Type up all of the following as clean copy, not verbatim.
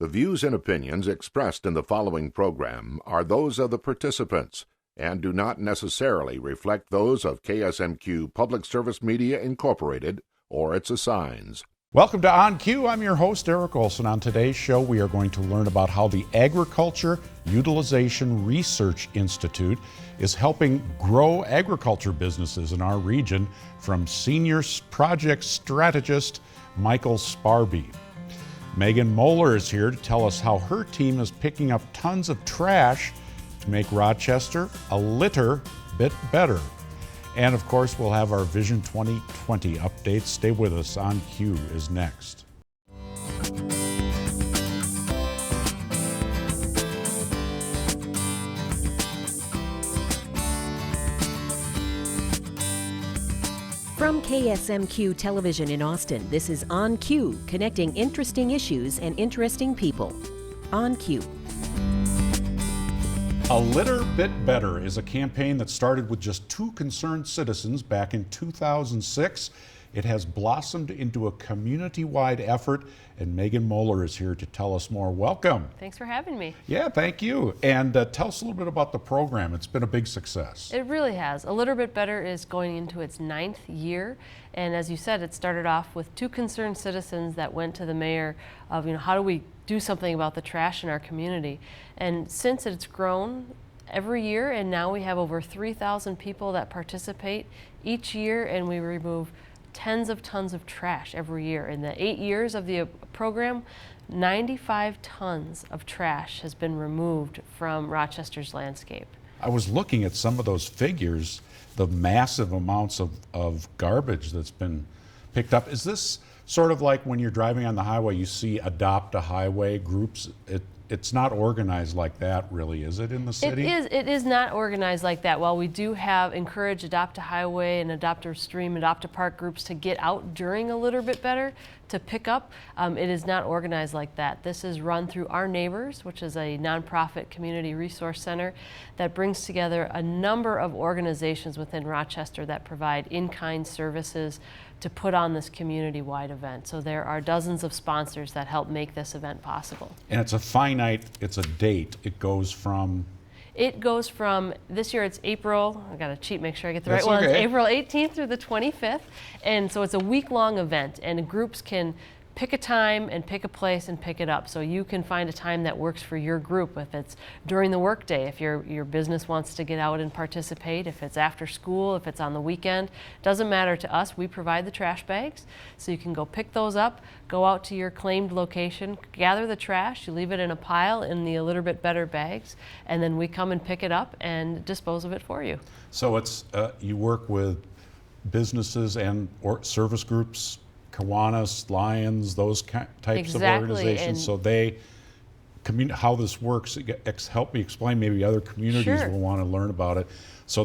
The views and opinions expressed in the following program are those of the participants and do not necessarily reflect those of KSMQ Public Service Media Incorporated or its assigns. Welcome to On Cue. I'm your host, Eric Olson. On today's show, we are going to learn about how the Agriculture Utilization Research Institute is helping grow agriculture businesses in our region from Senior Project Strategist Michael Sparby. Megan Moeller is here to tell us how her team is picking up tons of trash to make Rochester a little bit better. And of course, we'll have our Vision 2020 updates. Stay with us. On Cue is next. From KSMQ Television in Austin, this is On Cue, connecting interesting issues and interesting people. On Cue. A Little Bit Better is a campaign that started with just 2 concerned citizens back in 2006. It has blossomed into a community-wide effort, and Megan Moeller is here to tell us more. Welcome. Thanks for having me. Yeah, thank you. And tell us a little bit about the program. It's been a big success. It really has. A Little Bit Better is going into its 9th year, and as you said, it started off with 2 concerned citizens that went to the mayor of, how do we do something about the trash in our community? And since it's grown every year, and now we have over 3,000 people that participate each year, and we remove tens of tons of trash every year. In the 8 years of the program, 95 tons of trash has been removed from Rochester's landscape. I was looking at some of those figures, the massive amounts of garbage that's been picked up. Is this sort of like when you're driving on the highway, you see Adopt a Highway groups? It's not organized like that, really, is it, in the city? It is not organized like that. While we do encourage Adopt a Highway and Adopt a Stream, Adopt a Park groups to get out during A Little Bit Better to pick up, it is not organized like that. This is run through Our Neighbors, which is a nonprofit community resource center that brings together a number of organizations within Rochester that provide in-kind services to put on this community-wide event. So there are dozens of sponsors that help make this event possible. And it's a date. It goes from, this year it's April, I gotta cheat, make sure I get the That's right one. okay. It's April 18th through the 25th. And so it's a week-long event, and groups can pick a time and pick a place and pick it up. So you can find a time that works for your group. If it's during the workday, if your business wants to get out and participate, if it's after school, if it's on the weekend, doesn't matter to us. We provide the trash bags, so you can go pick those up, go out to your claimed location, gather the trash, you leave it in a pile in the A Little Bit Better bags, and then we come and pick it up and dispose of it for you. so it's, you work with businesses or service groups, Kiwanis, Lions, those types of organizations. So how this works, help me explain, maybe other communities Sure. will want to learn about it. So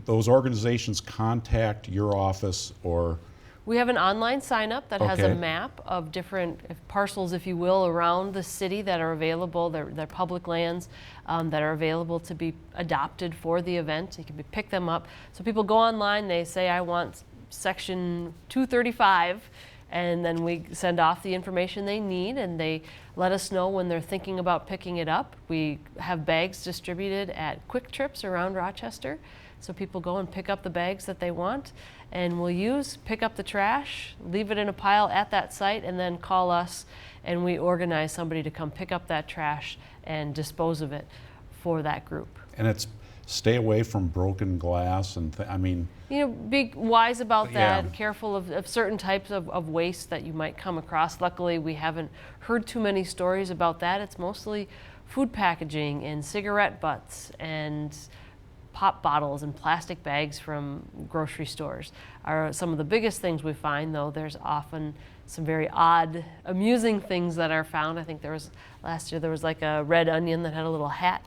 those organizations contact your office, or? We have an online sign-up that has a Okay. map of different parcels, if you will, around the city that are available. They're public lands that are available to be adopted for the event. You can pick them up. So people go online, they say, I want section 235, and then we send off the information they need, and they let us know when they're thinking about picking it up. We have bags distributed at quick trips around Rochester, so people go and pick up the bags that they want, and we'll pick up the trash, leave it in a pile at that site, and then call us, and we organize somebody to come pick up that trash and dispose of it for that group. And it's stay away from broken glass and be wise about that, Yeah. careful of certain types of waste that you might come across. Luckily, we haven't heard too many stories about that. It's mostly food packaging and cigarette butts and pop bottles and plastic bags from grocery stores are some of the biggest things we find, though there's often some very odd, amusing things that are found. I think last year there was like a red onion that had a little hat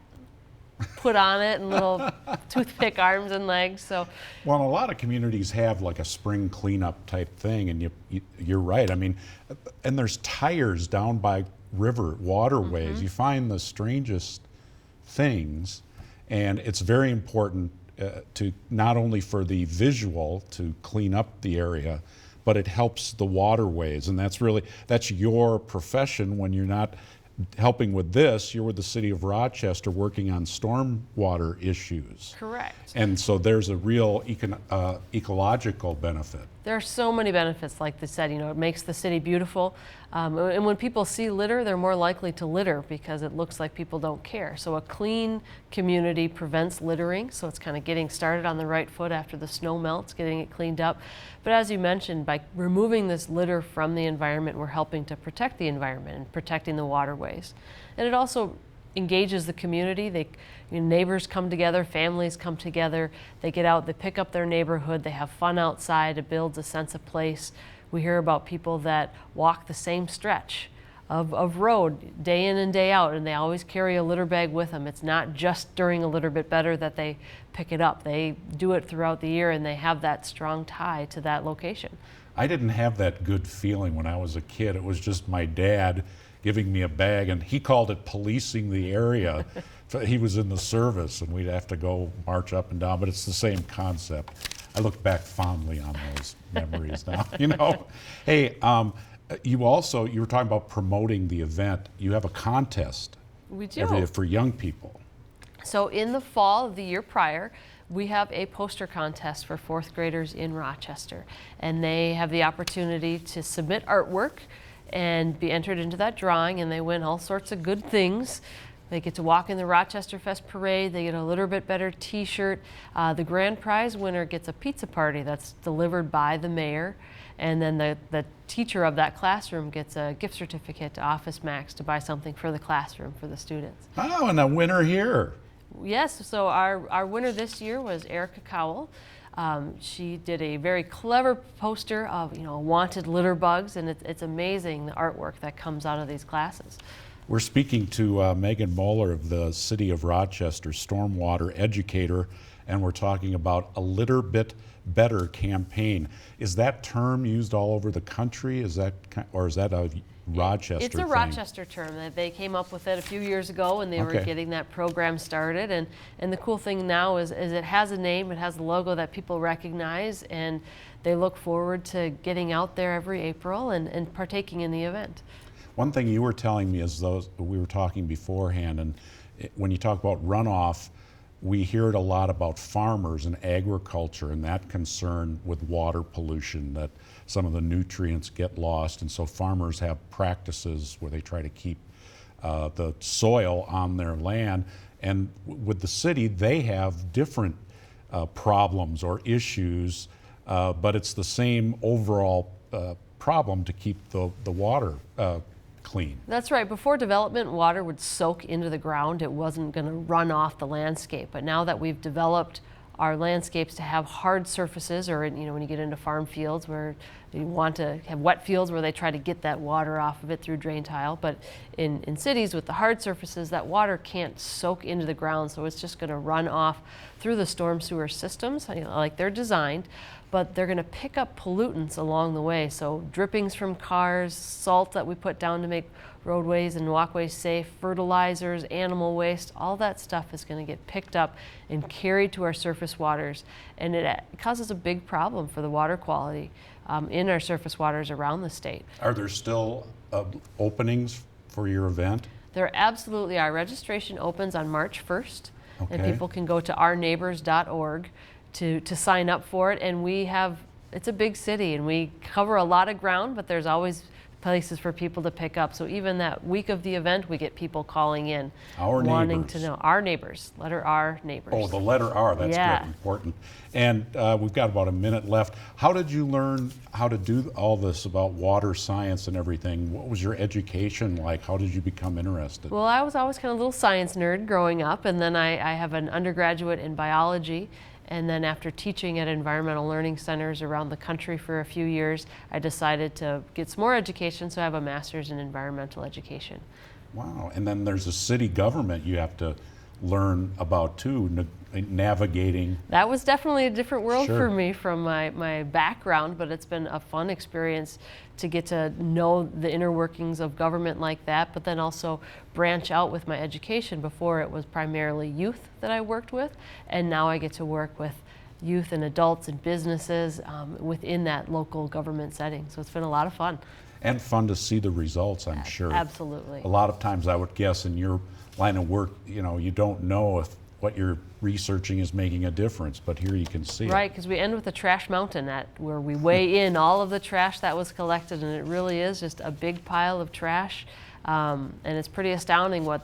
put on it and little toothpick arms and legs. So, well, a lot of communities have like a spring cleanup type thing, and you're right. And there's tires down by river waterways. Mm-hmm. You find the strangest things, and it's very important to not only for the visual to clean up the area, but it helps the waterways, and that's your profession when you're not helping with this, you're with the city of Rochester working on stormwater issues. Correct. And so there's a real ecological benefit. There are so many benefits, like they said, it makes the city beautiful. And when people see litter, they're more likely to litter because it looks like people don't care. So a clean community prevents littering. So it's kind of getting started on the right foot after the snow melts, getting it cleaned up. But as you mentioned, by removing this litter from the environment, we're helping to protect the environment and protecting the waterways. And it also engages the community. Neighbors come together, families come together, they get out, they pick up their neighborhood, they have fun outside, it builds a sense of place. We hear about people that walk the same stretch of road day in and day out, and they always carry a litter bag with them. It's not just during A Litter Bit Better that they pick it up. They do it throughout the year, and they have that strong tie to that location. I didn't have that good feeling when I was a kid. It was just my dad giving me a bag, and he called it policing the area. He was in the service, and we'd have to go march up and down, but it's the same concept. I look back fondly on those memories now, Hey, you were talking about promoting the event. You have a contest. We do. Every year for young people. So in the fall of the year prior, we have a poster contest for fourth graders in Rochester, and they have the opportunity to submit artwork and be entered into that drawing, and they win all sorts of good things. They get to walk in the Rochester Fest Parade, they get a Litter Bit Better t-shirt. The grand prize winner gets a pizza party that's delivered by the mayor, and then the teacher of that classroom gets a gift certificate to Office Max to buy something for the classroom for the students. Oh, and a winner here. Yes, so our winner this year was Erica Cowell. She did a very clever poster of wanted litter bugs, and it's amazing the artwork that comes out of these classes. We're speaking to Megan Moeller of the City of Rochester, stormwater educator, and we're talking about A Litter Bit Better campaign. Is that term used all over the country? Or is that a Rochester It's a thing? Rochester term. They came up with it a few years ago, and they were getting that program started. And the cool thing now is it has a name, it has a logo that people recognize, and they look forward to getting out there every April and partaking in the event. One thing you were telling me is we were talking beforehand, and when you talk about runoff, we hear it a lot about farmers and agriculture and that concern with water pollution, that some of the nutrients get lost, and so farmers have practices where they try to keep the soil on their land. And with the city, they have different problems or issues, but it's the same overall problem to keep the water clean. That's right. Before development, water would soak into the ground. It wasn't going to run off the landscape. But now that we've developed our landscapes to have hard surfaces, or when you get into farm fields where you want to have wet fields where they try to get that water off of it through drain tile. But in cities with the hard surfaces, that water can't soak into the ground, so it's just going to run off through the storm sewer systems, like they're designed. But they're going to pick up pollutants along the way. So drippings from cars, salt that we put down to make roadways and walkways safe, fertilizers, animal waste, all that stuff is going to get picked up and carried to our surface waters. And it causes a big problem for the water quality in our surface waters around the state. Are there still openings for your event? There absolutely are. Registration opens on March 1st, and people can go to ourneighbors.org to sign up for it. And it's a big city, and we cover a lot of ground, but there's always places for people to pick up. So even that week of the event, we get people calling in wanting to know. Our neighbors, letter R, neighbors. Oh, the letter R, that's good, important. And we've got about a minute left. How did you learn how to do all this about water science and everything? What was your education like? How did you become interested? Well, I was always kind of a little science nerd growing up, and then I have an undergraduate in biology. And then after teaching at environmental learning centers around the country for a few years, I decided to get some more education, so I have a master's in environmental education. Wow, and then there's a city government you have to learn about too, navigating. That was definitely a different world for me from my background, but it's been a fun experience to get to know the inner workings of government like that, but then also branch out with my education. Before it was primarily youth that I worked with, and now I get to work with youth and adults and businesses within that local government setting. So it's been a lot of fun. And fun to see the results, I'm sure. Absolutely. A lot of times I would guess in your line of work, you don't know if what you're researching is making a difference, but here you can see it. Right, because we end with the trash mountain where we weigh in all of the trash that was collected, and it really is just a big pile of trash. And it's pretty astounding what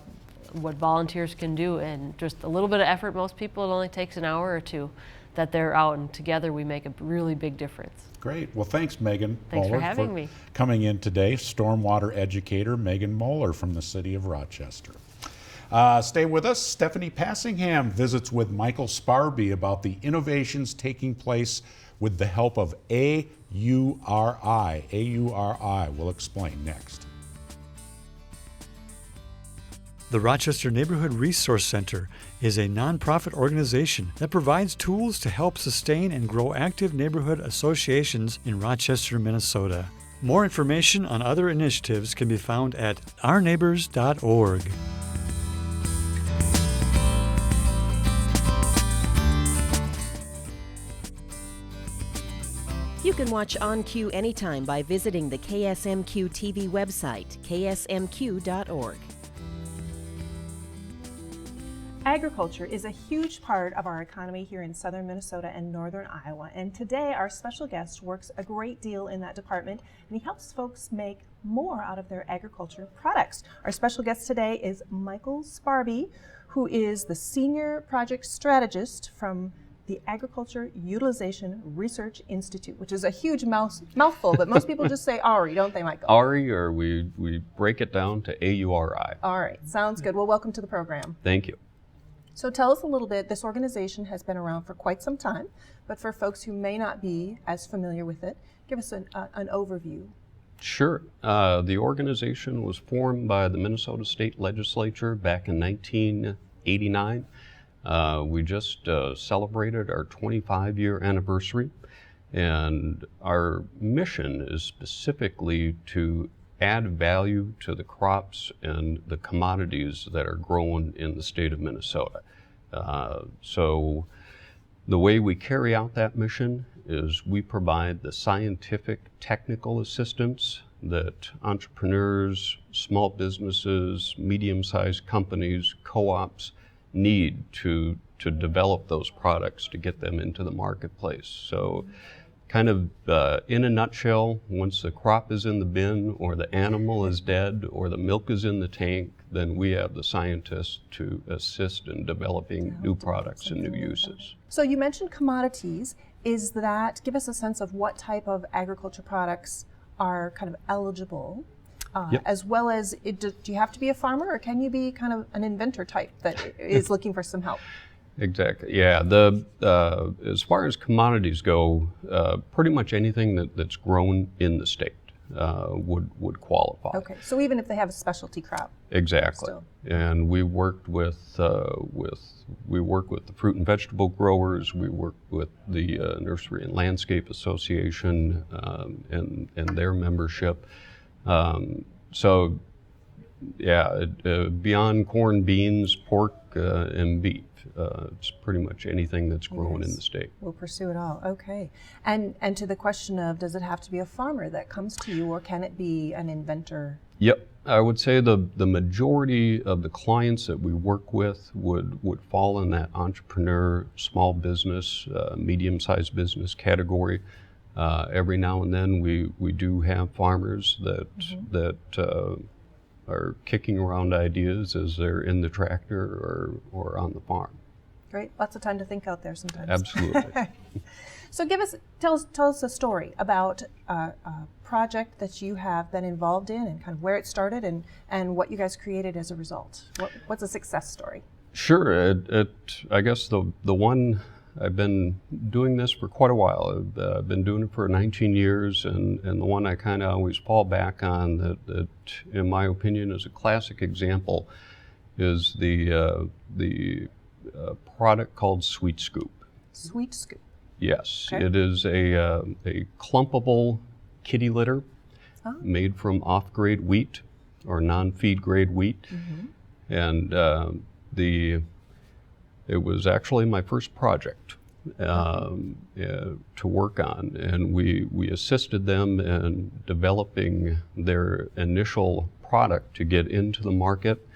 volunteers can do, and just a little bit of effort. Most people, it only takes an hour or two that they're out, and together we make a really big difference. Great. Well, thanks, Megan Thanks Moeller, for having me. Coming in today. Stormwater educator Megan Moeller from the city of Rochester. Stay with us. Stephanie Passingham visits with Michael Sparby about the innovations taking place with the help of AURI. AURI will explain next. The Rochester Neighborhood Resource Center is a nonprofit organization that provides tools to help sustain and grow active neighborhood associations in Rochester, Minnesota. More information on other initiatives can be found at ourneighbors.org. You can watch On Cue anytime by visiting the KSMQ TV website, ksmq.org. Agriculture is a huge part of our economy here in southern Minnesota and northern Iowa, and today our special guest works a great deal in that department, and he helps folks make more out of their agriculture products. Our special guest today is Michael Sparby, who is the Senior Project Strategist from the Agriculture Utilization Research Institute, which is a huge mouthful, but most people just say AURI, don't they, Michael? AURI, or we break it down to AURI. All right, sounds good. Well, welcome to the program. Thank you. So tell us a little bit. This organization has been around for quite some time, but for folks who may not be as familiar with it, give us an overview. Sure. The organization was formed by the Minnesota State Legislature back in 1989. We just celebrated our 25-year anniversary, and our mission is specifically to add value to the crops and the commodities that are grown in the state of Minnesota. So the way we carry out that mission is we provide the scientific, technical assistance that entrepreneurs, small businesses, medium-sized companies, co-ops need to develop those products to get them into the marketplace. So kind of in a nutshell, once the crop is in the bin or the animal is dead or the milk is in the tank, then we have the scientists to assist in developing new products and new uses. So you mentioned commodities. Give us a sense of what type of agriculture products are kind of eligible, Yep. as well as, do you have to be a farmer, or can you be kind of an inventor type that is looking for some help? Exactly. Yeah. As far as commodities go, pretty much anything that's grown in the state would qualify. Okay. So even if they have a specialty crop. Exactly. Still. And we worked with the fruit and vegetable growers. We worked with the Nursery and Landscape Association and their membership. So, yeah, beyond corn, beans, pork, and beef. It's pretty much anything that's grown in the state. We'll pursue it all. Okay. And to the question of, does it have to be a farmer that comes to you, or can it be an inventor? Yep. I would say the majority of the clients that we work with would fall in that entrepreneur, small business, medium-sized business category. Every now and then we do have farmers that are kicking around ideas as they're in the tractor or on the farm. Great. Lots of time to think out there sometimes. Absolutely. So tell us a story about a project that you have been involved in and kind of where it started and what you guys created as a result. What's a success story? Sure. I guess the one, I've been doing this for quite a while. I've been doing it for 19 years, and the one I kind of always fall back on that, in my opinion, is a classic example is the product called Sweet Scoop. Sweet Scoop. Yes. Okay. It is a clumpable kitty litter made from off-grade wheat or non-feed grade wheat. Mm-hmm. And it was actually my first project to work on, and we assisted them in developing their initial product to get into the market.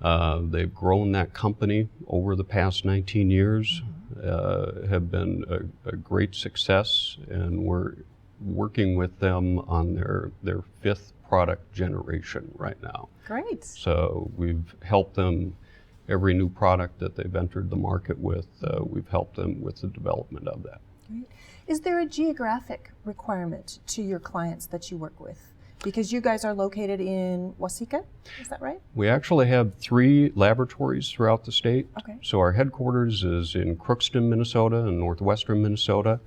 They've grown that company over the past 19 years, have been a great success, and we're working with them on their fifth product generation right now. Great. So we've helped them, every new product that they've entered the market with, we've helped them with the development of that. Great. Is there a geographic requirement to your clients that you work with? Because you guys are located in Waseca, is that right? We actually have 3 laboratories throughout the state. Okay. So our headquarters is in Crookston, Minnesota, in northwestern Minnesota.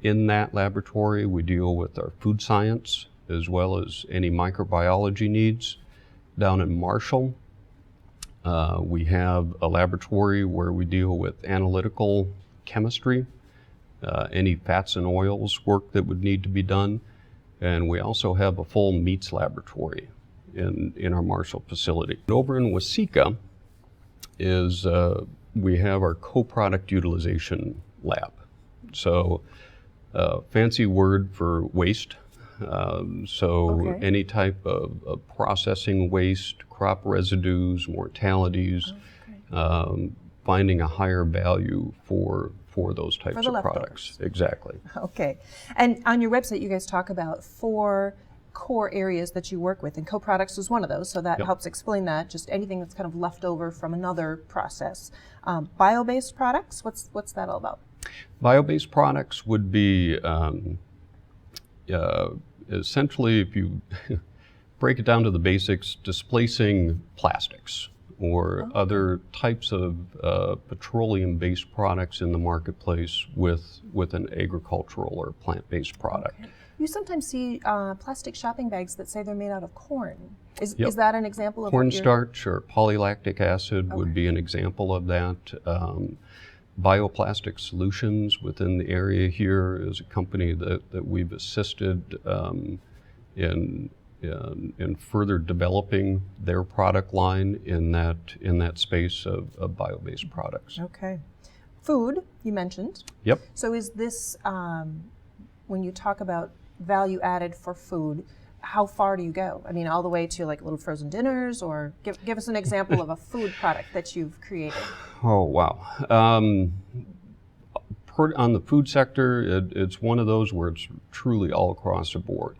In that laboratory, we deal with our food science as well as any microbiology needs. Down in Marshall, we have a laboratory where we deal with analytical chemistry, any fats and oils work that would need to be done. And we also have a full meats laboratory in our Marshall facility. Over in Waseca is we have our co-product utilization lab. So fancy word for waste. So any type of processing waste, crop residues, mortalities, finding a higher value for those types of products. Exactly. Okay. And on your website, you guys talk about 4 core areas that you work with, and co-products is one of those, so that helps explain that, just anything that's kind of left over from another process. Bio-based products, what's that all about? Bio-based products would be essentially, if you break it down to the basics, displacing plastics or other types of petroleum-based products in the marketplace with an agricultural or plant-based product. Okay. You sometimes see plastic shopping bags that say they're made out of corn. Is that an example of cornstarch or polylactic acid would be an example of that. Bioplastic Solutions within the area here is a company that we've assisted in further developing their product line in that space of bio-based products. Okay. Food, you mentioned. Yep. So is this, when you talk about value added for food, how far do you go? I mean, all the way to like little frozen dinners, or give us an example of a food product that you've created. Oh, wow. On the food sector, it's one of those where it's truly all across the board.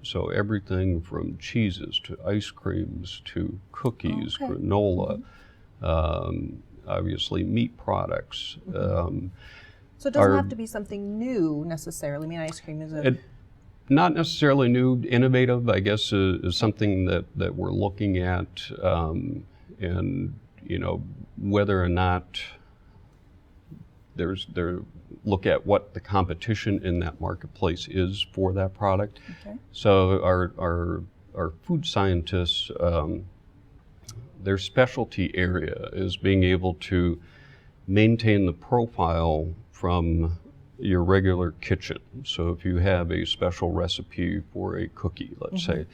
So everything from cheeses to ice creams to cookies, granola, obviously meat products. So it doesn't have to be something new necessarily. I mean, ice cream is not necessarily new. Innovative, I guess, is something that we're looking at, and whether or not look at what the competition in that marketplace is for that product. Okay. So our food scientists, their specialty area is being able to maintain the profile from your regular kitchen. So if you have a special recipe for a cookie, let's say,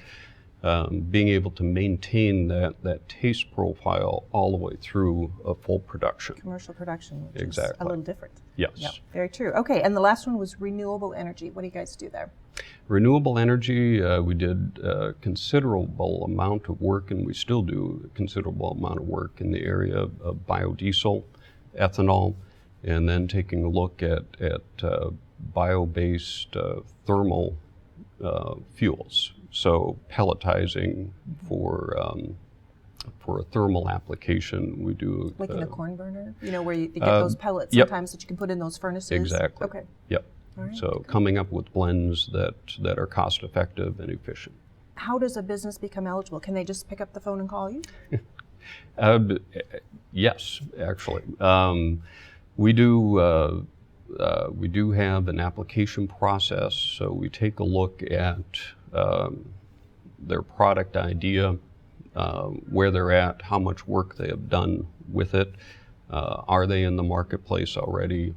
being able to maintain that taste profile all the way through a full production. Commercial production, which is exactly a little different. Yes. Yep, very true. Okay, and the last one was renewable energy. What do you guys do there? Renewable energy, we did a considerable amount of work, and we still do a considerable amount of work in the area of biodiesel, ethanol, and then taking a look at bio-based thermal fuels. So pelletizing for a thermal application, we do like in a corn burner, where you get those pellets sometimes that you can put in those furnaces. Exactly. Okay. Yep. All right, so coming up with blends that are cost effective and efficient. How does a business become eligible? Can they just pick up the phone and call you? Yes, actually. We do have an application process, so we take a look at their product idea, where they're at, how much work they have done with it, are they in the marketplace already,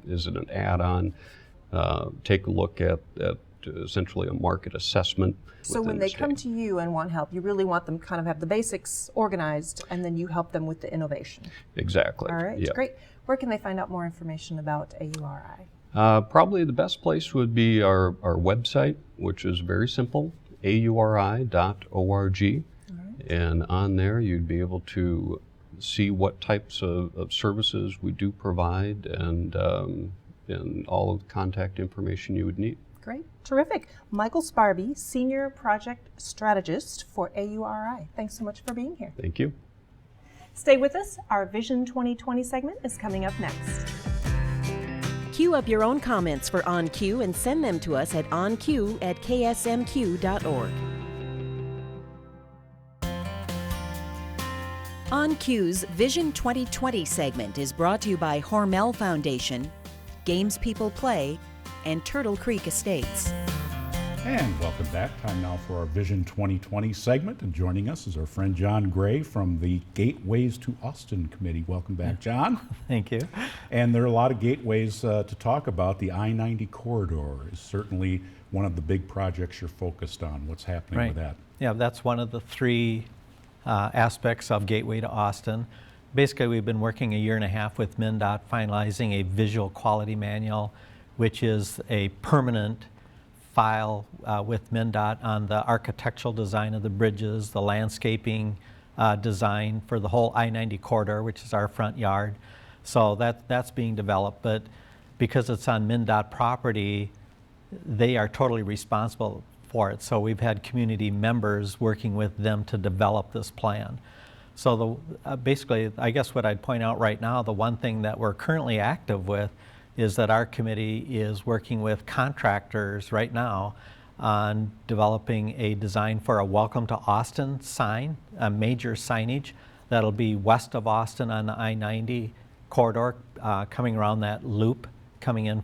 is it an add-on, take a look at essentially a market assessment. So when they come to you and want help, you really want them kind of have the basics organized, and then you help them with the innovation. Exactly. All right, yeah. Great. where can they find out more information about AURI? Probably the best place would be our website, which is very simple, auri.org. And on there you'd be able to see what types of services we do provide and all of the contact information you would need. Great. Terrific. Michael Sparby, Senior Project Strategist for AURI. Thanks so much for being here. Thank you. Stay with us. Our Vision 2020 segment is coming up next. Queue up your own comments for On Cue and send them to us at onq@ksmq.org. On Cue's Vision 2020 segment is brought to you by Hormel Foundation, Games People Play, and Turtle Creek Estates. And welcome back. Time now for our Vision 2020 segment. And joining us is our friend John Gray from the Gateways to Austin Committee. Welcome back, John. Thank you. And there are a lot of gateways to talk about. The I-90 corridor is certainly one of the big projects you're focused on. What's happening with that? Yeah, that's one of the three aspects of Gateway to Austin. Basically, we've been working a year and a half with MnDOT finalizing a visual quality manual, which is a permanent file with MnDOT on the architectural design of the bridges, the landscaping design for the whole I-90 corridor, which is our front yard. So that's being developed, but because it's on MnDOT property, they are totally responsible for it. So we've had community members working with them to develop this plan. So basically, I guess what I'd point out right now, the one thing that we're currently active with is that our committee is working with contractors right now on developing a design for a Welcome to Austin sign, a major signage that'll be west of Austin on the I-90 corridor, coming around that loop coming in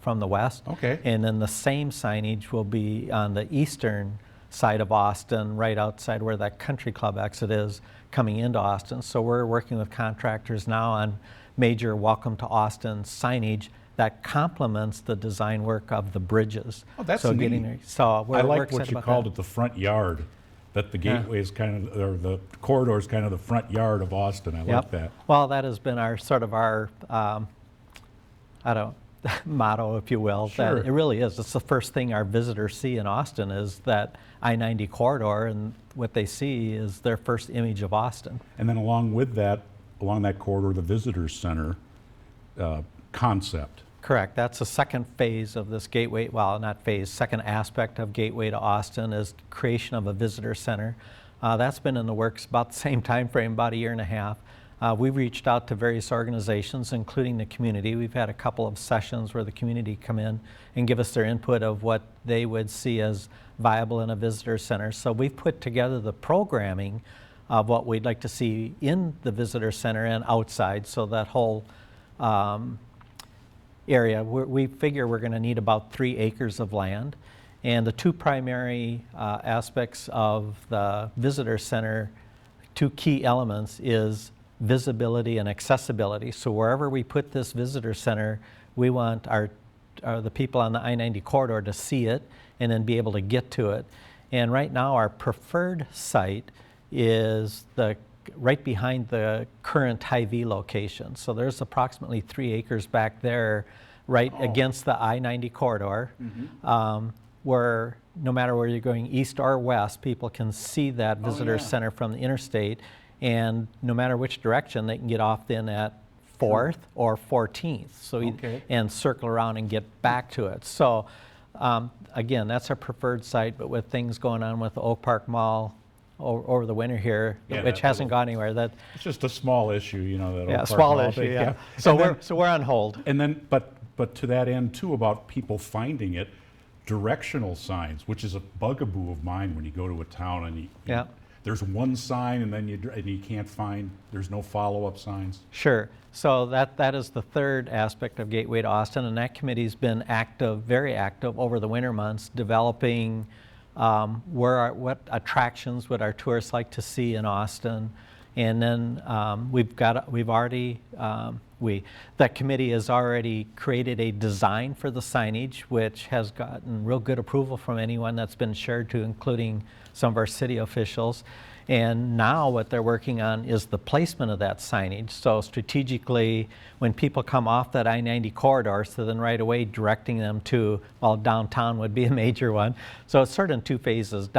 from the west. Okay. And then the same signage will be on the eastern side of Austin, right outside where that country club exit is, coming into Austin. So we're working with contractors now on major Welcome to Austin signage that complements the design work of the bridges. Oh, that's so neat. We're I like excited what you about called that. it the front yard, that the gateway is kind of, or the corridor is kind of the front yard of Austin. I like that. Well, that has been our sort of our, motto, if you will. Sure. That it really is. It's the first thing our visitors see in Austin is that I-90 corridor, and what they see is their first image of Austin. And then along with that, along that corridor, the visitor center concept. Correct. That's the second phase of this gateway, well, not phase, second aspect of Gateway to Austin is creation of a visitor center. That's been in the works about the same time frame, about a year and a half. We've reached out to various organizations, including the community. We've had a couple of sessions where the community come in and give us their input of what they would see as viable in a visitor center. So we've put together the programming of what we'd like to see in the visitor center and outside. So that whole area, we figure we're going to need about 3 acres of land. And the two primary aspects of the visitor center, two key elements, is visibility and accessibility. So wherever we put this visitor center, we want the people on the I-90 corridor to see it and then be able to get to it. And right now our preferred site is right behind the current Hy-Vee location. So there's approximately 3 acres back there right against the I-90 corridor, where no matter where you're going east or west, people can see that visitor center from the interstate, and no matter which direction, they can get off then at 4th or 14th, so and circle around and get back to it. So again, that's our preferred site, but with things going on with the Oak Park Mall over the winter here, which hasn't gone anywhere. It's just a small issue, you know. That small issue. So we're on hold. And then, but to that end too, about people finding it, directional signs, which is a bugaboo of mine when you go to a town and there's one sign and then you can't find, there's no follow-up signs. Sure. So that is the third aspect of Gateway to Austin, and that committee's been active, very active over the winter months, developing what attractions would our tourists like to see in Austin. And then that committee has already created a design for the signage, which has gotten real good approval from anyone that's been shared to, including some of our city officials. And now what they're working on is the placement of that signage. So strategically, when people come off that I-90 corridor, so then right away directing them to, well, downtown would be a major one. So it's sort of in two phases,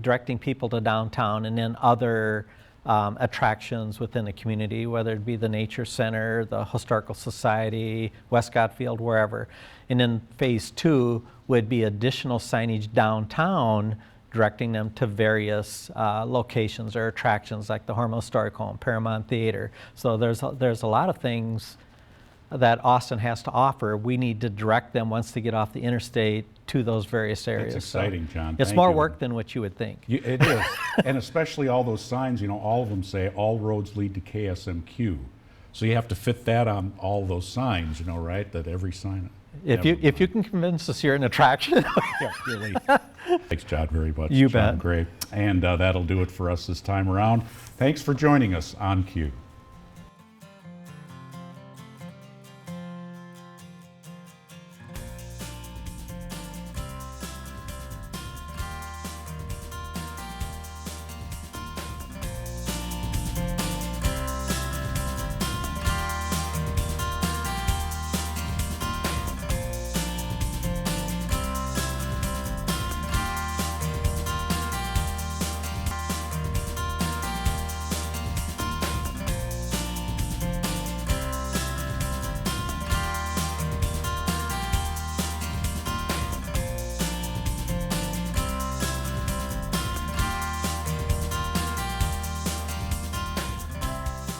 directing people to downtown and then other attractions within the community, whether it be the Nature Center, the Historical Society, Westcott Field, wherever. And then phase 2 would be additional signage downtown, directing them to various locations or attractions like the Hormel Historic Home, Paramount Theater. So there's a lot of things that Austin has to offer. We need to direct them once they get off the interstate to those various areas. It's exciting, John. It's Thank more you. work than what you would think. It is, and especially all those signs, all of them say all roads lead to KSMQ. So you have to fit that on all those signs, right? That every sign. If you can convince us you're an attraction. Yeah, really. Thanks, John, very much. You John bet. Gray. And that'll do it for us this time around. Thanks for joining us on Cue.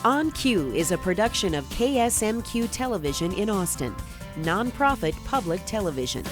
On Cue is a production of KSMQ Television in Austin, nonprofit public television.